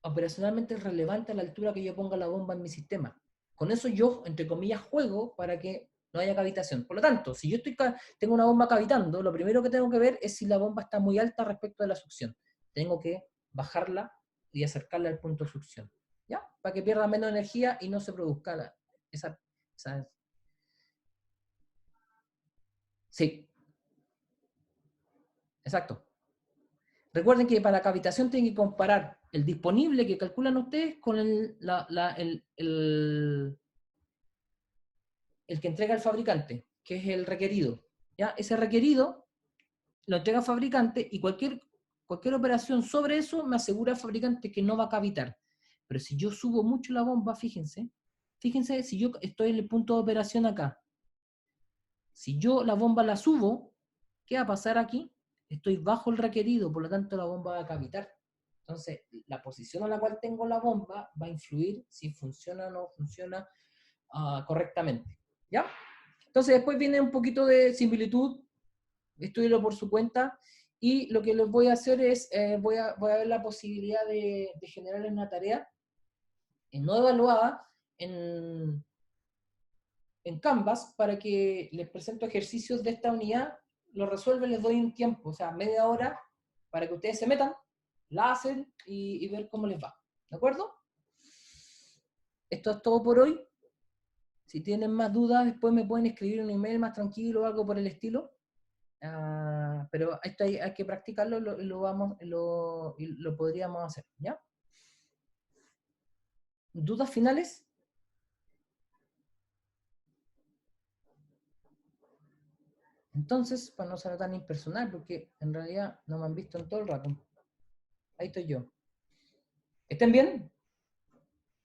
operacionalmente es relevante la altura que yo ponga la bomba en mi sistema. Con eso yo, entre comillas, juego para que no haya cavitación. Por lo tanto, si yo tengo una bomba cavitando, lo primero que tengo que ver es si la bomba está muy alta respecto de la succión. Tengo que bajarla y acercarla al punto de succión, ¿ya? Para que pierda menos energía y no se produzca esa. Sí. Exacto. Recuerden que para cavitación tienen que comparar el disponible que calculan ustedes con el que entrega el fabricante, que es el requerido. ¿Ya? Ese requerido lo entrega el fabricante y cualquier operación sobre eso me asegura el fabricante que no va a cavitar. Pero si yo subo mucho la bomba, fíjense, si yo estoy en el punto de operación acá, si yo la bomba la subo, ¿qué va a pasar aquí? Estoy bajo el requerido, por lo tanto la bomba va a cavitar. Entonces, la posición a la cual tengo la bomba va a influir si funciona o no funciona correctamente. ¿Ya? Entonces, después viene un poquito de similitud, estúdielo por su cuenta, y lo que les voy a hacer es, voy a ver la posibilidad de generarles una tarea no evaluada en Canvas para que les presento ejercicios de esta unidad, lo resuelven, les doy un tiempo, o sea, media hora, para que ustedes se metan, la hacen y ver cómo les va. ¿De acuerdo? Esto es todo por hoy. Si tienen más dudas, después me pueden escribir un email más tranquilo o algo por el estilo. Pero esto hay que practicarlo y lo podríamos hacer, ¿ya? ¿Dudas finales? Entonces, para no ser tan impersonal, porque en realidad no me han visto en todo el rato. Ahí estoy yo. ¿Estén bien?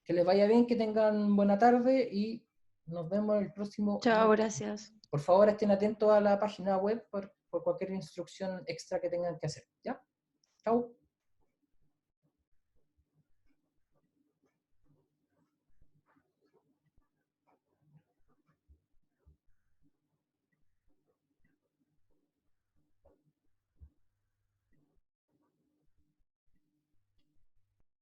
Que les vaya bien, que tengan buena tarde y nos vemos el próximo. Chao, gracias. Por favor, estén atentos a la página web por cualquier instrucción extra que tengan que hacer. ¿Ya? Chao.